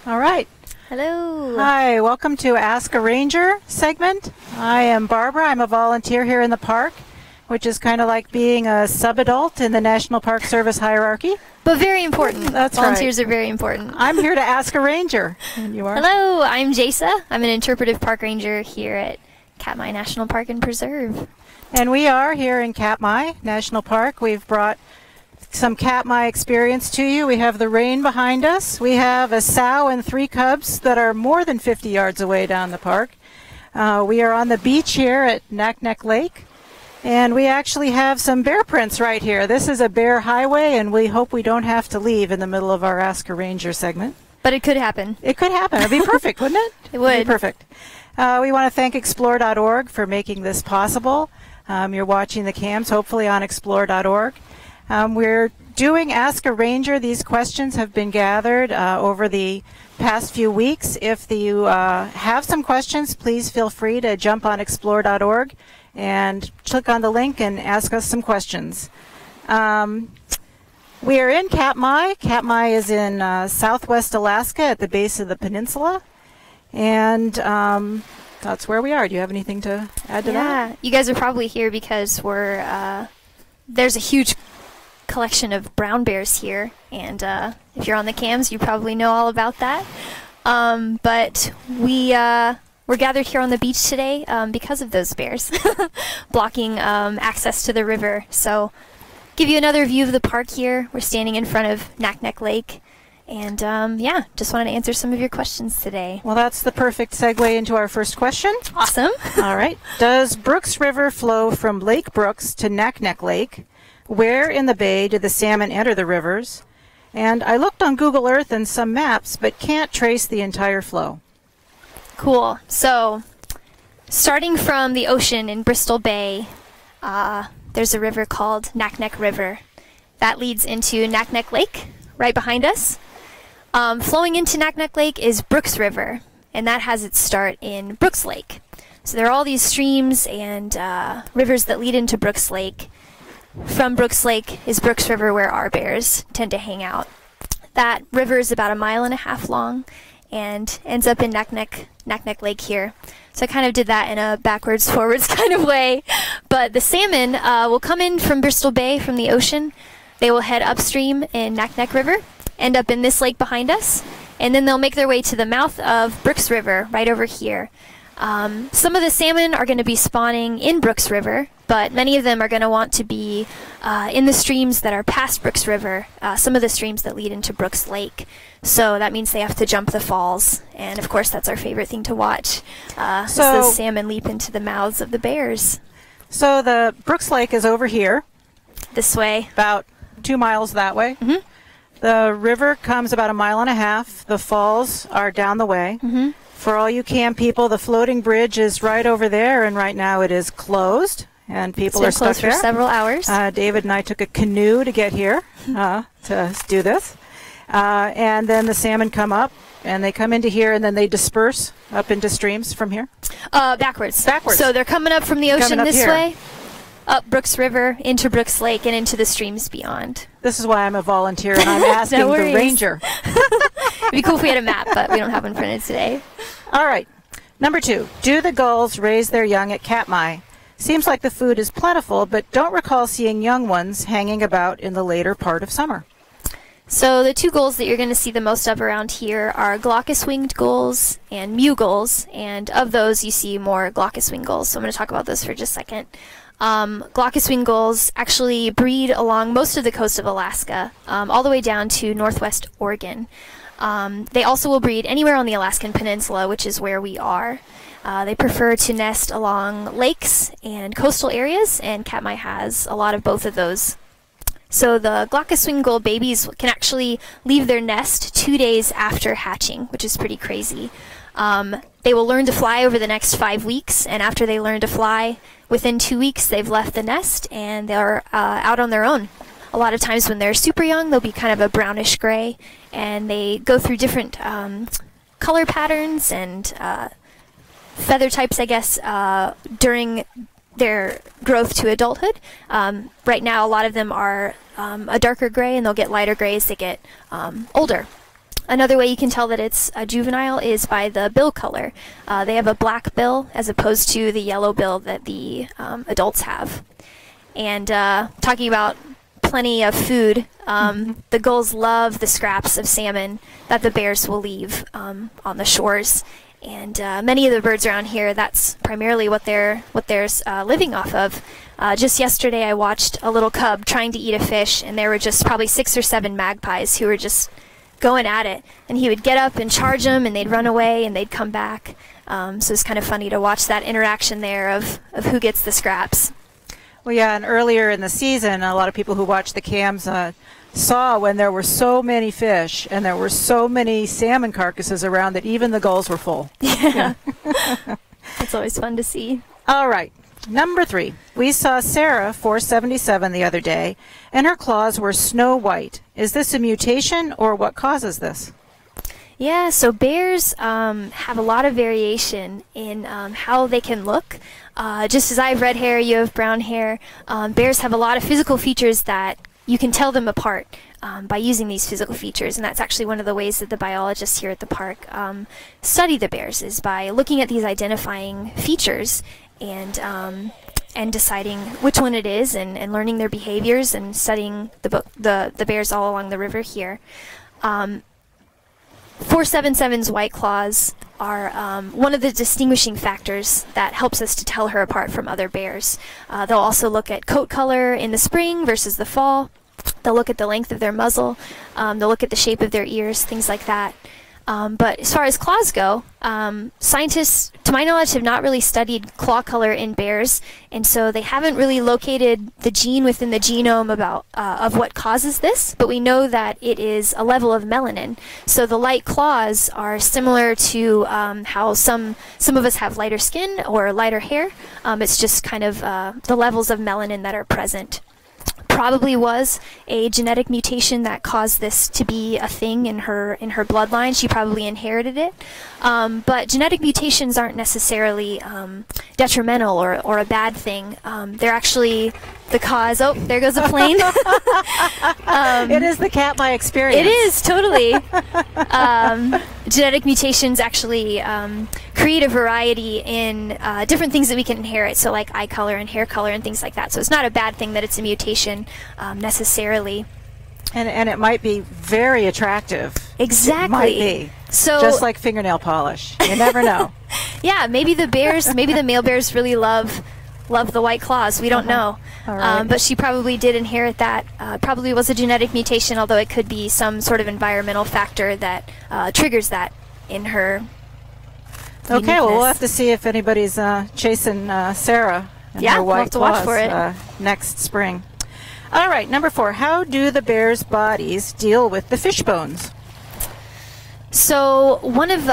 All right. Hello. Hi, welcome to Ask a Ranger segment. I am Barbara. I'm a volunteer here in the park, which is kind of like being a sub-adult in the National Park Service hierarchy. But very important. That's Volunteers right. are very important. I'm here to ask a ranger. And you are? Hello, I'm Jasa. I'm an interpretive park ranger here at Katmai National Park and Preserve. And we are here in Katmai National Park. We've brought some Katmai experience to you. We have the rain behind us. We have a sow and 3 cubs that are more than 50 yards away down the park. We are on the beach here at Naknek Lake. And we actually have some bear prints right here. This is a bear highway, and we hope we don't have to leave in the middle of our Ask a Ranger segment. But it could happen. It could happen. It'd be perfect, wouldn't it? It would. It'd be perfect. We want to thank Explore.org for making this possible. You're watching the cams, hopefully on Explore.org. We're doing Ask a Ranger. These questions have been gathered over the past few weeks. If you have some questions, please feel free to jump on Explore.org and click on the link and ask us some questions. We are in Katmai. Katmai is in southwest Alaska at the base of the peninsula. And that's where we are. Do you have anything to add to that? Yeah, you guys are probably here because there's a huge collection of brown bears here. And if you're on the cams, you probably know all about that. But we're gathered here on the beach today because of those bears blocking access to the river. So give you another view of the park here. We're standing in front of Naknek Lake. And yeah, just wanted to answer some of your questions today. Well, that's the perfect segue into our first question. Awesome. All right. Does Brooks River flow from Lake Brooks to Naknek Lake? Where in the bay do the salmon enter the rivers? And I looked on Google Earth and some maps, but can't trace the entire flow. Cool. So, starting from the ocean in Bristol Bay, there's a river called Naknek River. That leads into Naknek Lake, right behind us. Flowing into Naknek Lake is Brooks River, and that has its start in Brooks Lake. So there are all these streams and rivers that lead into Brooks Lake. From Brooks Lake is Brooks River, where our bears tend to hang out. That river is about 1.5 miles long and ends up in Naknek Lake here. So I kind of did that in a backwards, forwards kind of way. But the salmon will come in from Bristol Bay, from the ocean. They will head upstream in Naknek River, end up in this lake behind us, and then they'll make their way to the mouth of Brooks River, right over here. Some of the salmon are going to be spawning in Brooks River, but many of them are going to want to be in the streams that are past Brooks River, some of the streams that lead into Brooks Lake. So that means they have to jump the falls, and of course that's our favorite thing to watch, as the salmon leap into the mouths of the bears. So the Brooks Lake is over here. This way. About 2 miles that way. Mm-hmm. The river comes about 1.5 miles. The falls are down the way. Mm-hmm. For all you camp people, the floating bridge is right over there, and right now it is closed, and people are stuck there. For several hours. David and I took a canoe to get here to do this. And then the salmon come up, and they come into here, and then they disperse up into streams from here. Backwards. Backwards. So they're coming up from the ocean this here. way, up Brooks River, into Brooks Lake, and into the streams beyond. This is why I'm a volunteer, and I'm asking No the worries. ranger. It'd be cool if we had a map, but we don't have one printed today. All right. Number 2, do the gulls raise their young at Katmai? Seems like the food is plentiful, but don't recall seeing young ones hanging about in the later part of summer. So the 2 gulls that you're going to see the most of around here are glaucous winged gulls and mew gulls, and of those you see more glaucous winged gulls. So I'm going to talk about those for just a second. Glaucous winged gulls actually breed along most of the coast of Alaska, all the way down to northwest Oregon. They also will breed anywhere on the Alaskan Peninsula, which is where we are. They prefer to nest along lakes and coastal areas, and Katmai has a lot of both of those. So the glaucous winged gull babies can actually leave their nest 2 days after hatching, which is pretty crazy. They will learn to fly over the next 5 weeks, and after they learn to fly, within 2 weeks they've left the nest and they're out on their own. A lot of times when they're super young, they'll be kind of a brownish gray, and they go through different color patterns and feather types, I guess, during their growth to adulthood. Right now, a lot of them are a darker gray, and they'll get lighter gray as they get older. Another way you can tell that it's a juvenile is by the bill color. They have a black bill as opposed to the yellow bill that the adults have. And talking about plenty of food, the gulls love the scraps of salmon that the bears will leave on the shores. And many of the birds around here, that's primarily what they're living off of. Just yesterday I watched a little cub trying to eat a fish, and there were just probably 6 or 7 magpies who were just going at it. And he would get up and charge them, and they'd run away, and they'd come back. So it's kind of funny to watch that interaction there of who gets the scraps. Well, yeah, and earlier in the season, a lot of people who watched the cams saw when there were so many fish and there were so many salmon carcasses around that even the gulls were full. Yeah. It's always fun to see. All right. Number 3. We saw Sarah 477 the other day, and her claws were snow white. Is this a mutation, or what causes this? Yeah, so bears have a lot of variation in how they can look. Just as I have red hair, you have brown hair. Bears have a lot of physical features that you can tell them apart by using these physical features, and that's actually one of the ways that the biologists here at the park study the bears, is by looking at these identifying features and deciding which one it is, and learning their behaviors and studying the bears all along the river here. 477's white claws are one of the distinguishing factors that helps us to tell her apart from other bears. They'll also look at coat color in the spring versus the fall. They'll look at the length of their muzzle. They'll look at the shape of their ears, things like that. But as far as claws go, scientists, to my knowledge, have not really studied claw color in bears, and so they haven't really located the gene within the genome of what causes this, but we know that it is a level of melanin. So the light claws are similar to how some of us have lighter skin or lighter hair. It's just kind of the levels of melanin that are present. Probably was a genetic mutation that caused this to be a thing in her bloodline. She probably inherited it. But genetic mutations aren't necessarily detrimental or a bad thing. They're actually the cause. Oh, there goes a plane. It is the Katmai experience. It is, totally. Genetic mutations actually create a variety in different things that we can inherit, so like eye color and hair color and things like that. So it's not a bad thing that it's a mutation necessarily. And it might be very attractive. Exactly. It might be. So just like fingernail polish. You never know. Yeah, maybe the male bears really love the white claws. We don't know. All right. But she probably did inherit that. Probably was a genetic mutation, although it could be some sort of environmental factor that triggers that in her. Okay, well, we'll have to see if anybody's chasing Sarah and her white claws, we'll have to watch for it next spring. All right, number 4. How do the bears' bodies deal with the fish bones? So one of the,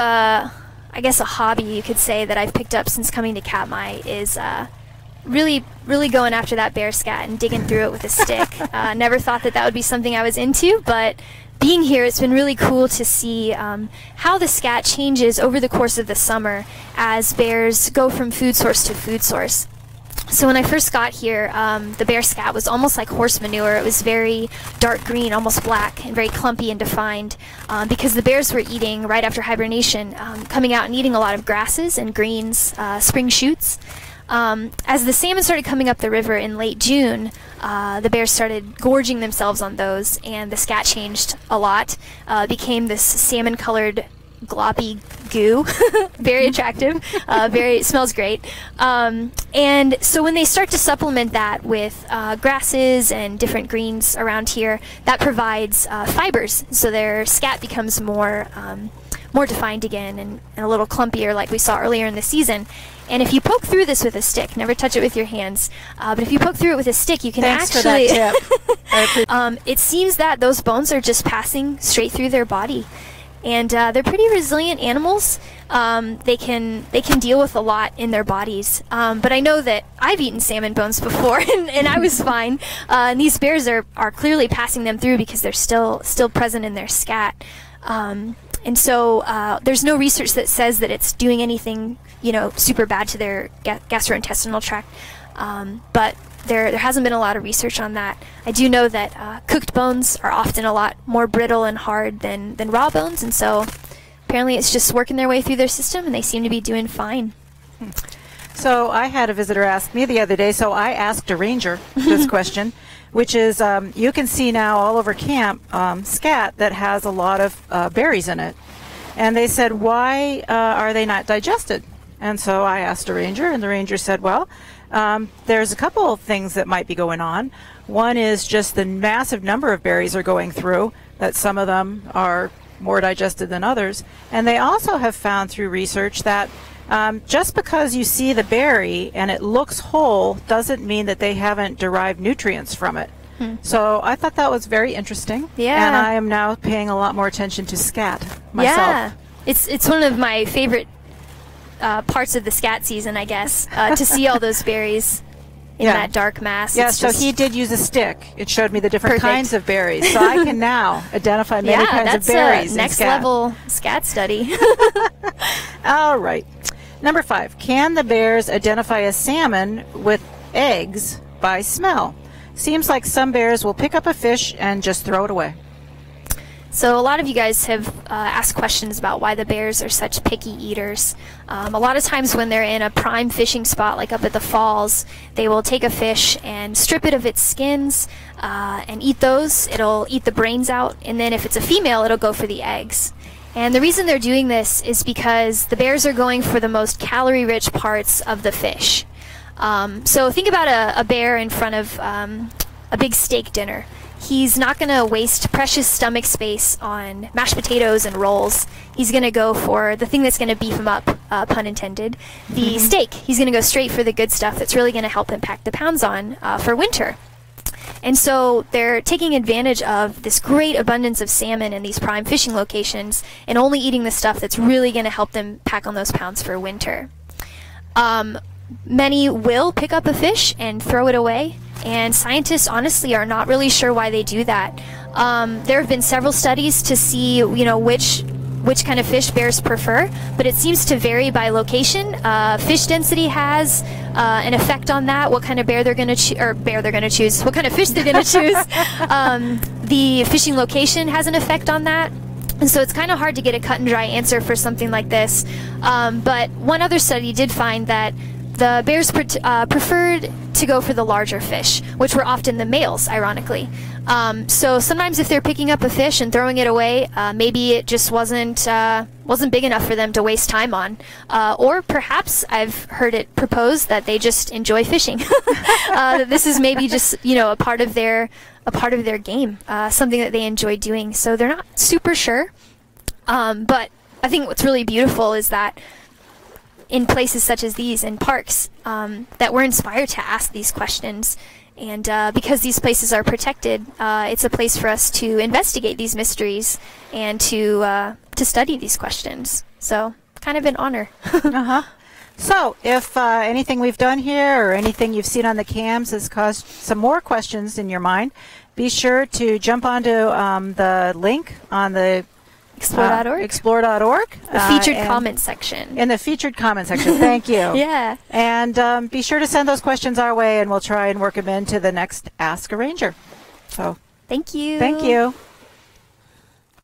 I guess a hobby you could say that I've picked up since coming to Katmai is really going after that bear scat and digging through it with a stick. Never thought that would be something I was into, but being here, it's been really cool to see how the scat changes over the course of the summer as bears go from food source to food source. So when I first got here, the bear scat was almost like horse manure. It was very dark green, almost black, and very clumpy and defined because the bears were eating, right after hibernation, coming out and eating a lot of grasses and greens, spring shoots. As the salmon started coming up the river in late June, the bears started gorging themselves on those, and the scat changed a lot. Became this salmon-colored gloppy goo, very attractive, smells great. And so when they start to supplement that with grasses and different greens around here, that provides fibers, so their scat becomes more defined again and a little clumpier, like we saw earlier in the season. And if you poke through this with a stick, never touch it with your hands, but if you poke through it with a stick, you can actually... it seems that those bones are just passing straight through their body. And they're pretty resilient animals. They can deal with a lot in their bodies. But I know that I've eaten salmon bones before, and I was fine. And these bears are clearly passing them through because they're still present in their scat. And so there's no research that says that it's doing anything, super bad to their gastrointestinal tract. But there hasn't been a lot of research on that. I do know that cooked bones are often a lot more brittle and hard than raw bones, and so apparently it's just working their way through their system, and they seem to be doing fine. So I had a visitor ask me the other day, so I asked a ranger this question, which is, you can see now all over camp scat that has a lot of berries in it. And they said, why are they not digested? And so I asked a ranger, and the ranger said, well, there's a couple of things that might be going on. One is just the massive number of berries are going through, that some of them are more digested than others. And they also have found through research that just because you see the berry and it looks whole doesn't mean that they haven't derived nutrients from it. So I thought that was very interesting. Yeah. And I am now paying a lot more attention to scat myself. Yeah. It's one of my favorite parts of the scat season, I guess, to see all those berries in that dark mass. Yeah, so he did use a stick. It showed me the different kinds of berries. So I can now identify many kinds of berries in next scat. level scat study. All right. Number 5, can the bears identify a salmon with eggs by smell? Seems like some bears will pick up a fish and just throw it away. So a lot of you guys have asked questions about why the bears are such picky eaters. A lot of times when they're in a prime fishing spot, like up at the falls, they will take a fish and strip it of its skins and eat those. It'll eat the brains out, and then if it's a female, it'll go for the eggs. And the reason they're doing this is because the bears are going for the most calorie-rich parts of the fish. So think about a bear in front of a big steak dinner. He's not going to waste precious stomach space on mashed potatoes and rolls. He's going to go for the thing that's going to beef him up, pun intended, the steak. He's going to go straight for the good stuff that's really going to help him pack the pounds on for winter. And so they're taking advantage of this great abundance of salmon in these prime fishing locations and only eating the stuff that's really going to help them pack on those pounds for winter. Many will pick up a fish and throw it away, and scientists honestly are not really sure why they do that. There have been several studies to see, which kind of fish bears prefer, but it seems to vary by location. Fish density has an effect on that. What kind of bear they're going to choose? What kind of fish they're going to choose? The fishing location has an effect on that. And so it's kind of hard to get a cut and dry answer for something like this. But one other study did find that the bears preferred to go for the larger fish, which were often the males, ironically. So sometimes if they're picking up a fish and throwing it away, maybe it just wasn't big enough for them to waste time on. Or perhaps I've heard it proposed that they just enjoy fishing. This is maybe just a part of their game, something that they enjoy doing. So they're not super sure. But I think what's really beautiful is that in places such as these, in parks, that we're inspired to ask these questions. And because these places are protected, it's a place for us to investigate these mysteries and to study these questions. So, kind of an honor. So, if anything we've done here or anything you've seen on the cams has caused some more questions in your mind, be sure to jump onto the link on the Explore.org. Explore.org. The featured comment section. In the featured comment section. Thank you. Yeah. And be sure to send those questions our way, and we'll try and work them into the next Ask a Ranger. So, thank you. Thank you.